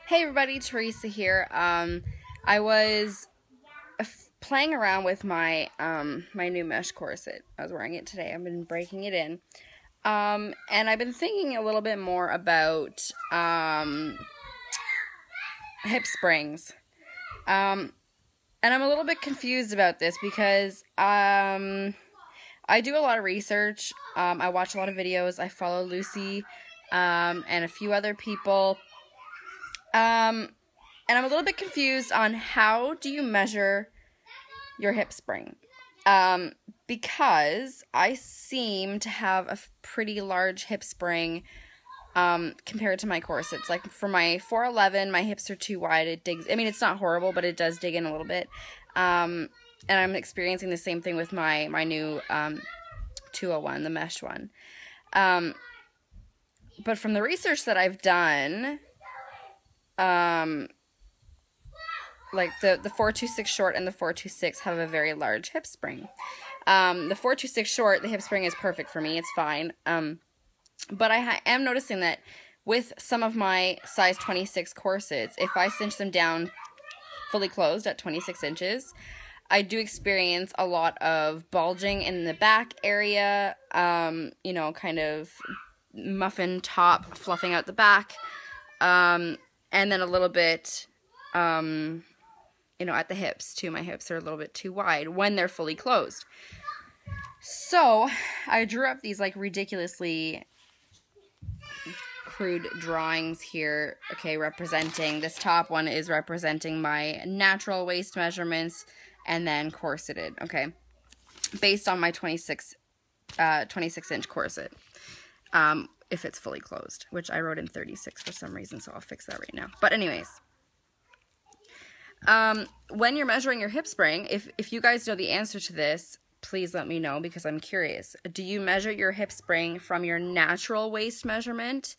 Hey everybody, Teresa here. I was playing around with my my new mesh corset. I was wearing it today. I've been breaking it in. And I've been thinking a little bit more about hip springs. And I'm a little bit confused about this because I do a lot of research. I watch a lot of videos. I follow Lucy and a few other people. And I'm a little bit confused on how do you measure your hip spring, because I seem to have a pretty large hip spring compared to my corsets. Like for my 411, my hips are too wide. It digs. I mean, it's not horrible, but it does dig in a little bit. And I'm experiencing the same thing with my new 201, the mesh one. But from the research that I've done, like the 426 short and the 426 have a very large hip spring. The 426 short, the hip spring is perfect for me. It's fine. But I am noticing that with some of my size 26 corsets, if I cinch them down fully closed at 26 inches, I do experience a lot of bulging in the back area, you know, kind of muffin top fluffing out the back, and then a little bit, you know, at the hips too. My hips are a little bit too wide when they're fully closed. So I drew up these like ridiculously crude drawings here. Okay, representing, this top one is representing my natural waist measurements and then corseted, okay, based on my 26 inch corset, if it's fully closed, which I wrote in 36 for some reason, so I'll fix that right now. But anyways, when you're measuring your hip spring, if you guys know the answer to this, please let me know because I'm curious. Do you measure your hip spring from your natural waist measurement,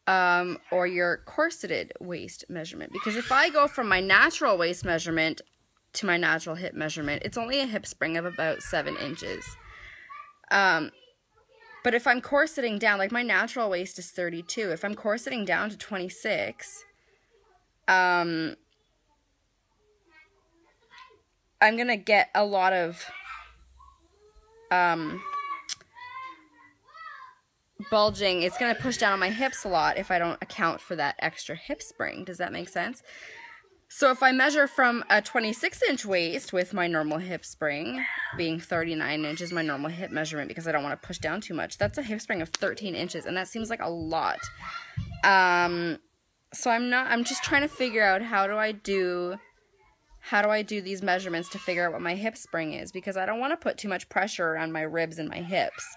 or your corseted waist measurement? Because if I go from my natural waist measurement to my natural hip measurement, it's only a hip spring of about 7 inches. But if I'm corseting down, like my natural waist is 32, if I'm corseting down to 26, I'm going to get a lot of bulging. It's going to push down on my hips a lot if I don't account for that extra hip spring. Does that make sense? So if I measure from a 26-inch waist with my normal hip spring being 39 inches, my normal hip measurement, because I don't want to push down too much, that's a hip spring of 13 inches, and that seems like a lot. So I'm just trying to figure out how do I do these measurements to figure out what my hip spring is, because I don't want to put too much pressure around my ribs and my hips.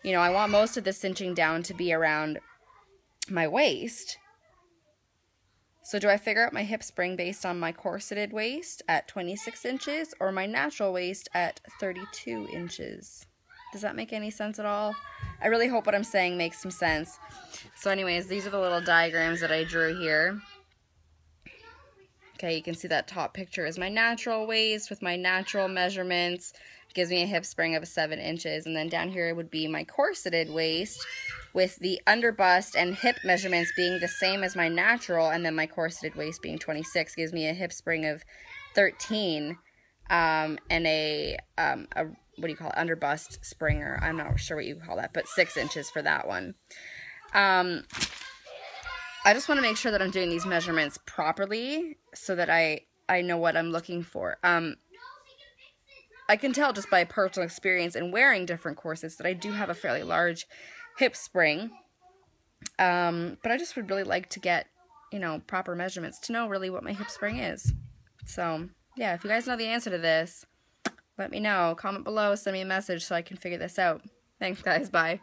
You know, I want most of the cinching down to be around my waist. So do I figure out my hip spring based on my corseted waist at 26 inches or my natural waist at 32 inches? Does that make any sense at all? I really hope what I'm saying makes some sense. So anyways, these are the little diagrams that I drew here. Okay, you can see that top picture is my natural waist with my natural measurements. Gives me a hip spring of 7 inches. And then down here would be my corseted waist with the underbust and hip measurements being the same as my natural, and then my corseted waist being 26 gives me a hip spring of 13, and a what do you call it, underbust springer. I'm not sure what you call that, but 6 inches for that one. I just want to make sure that I'm doing these measurements properly so that I know what I'm looking for. I can tell just by personal experience and wearing different corsets that I do have a fairly large hip spring. But I just would really like to get, you know, proper measurements to know really what my hip spring is. So, yeah, if you guys know the answer to this, let me know. Comment below, send me a message so I can figure this out. Thanks, guys. Bye.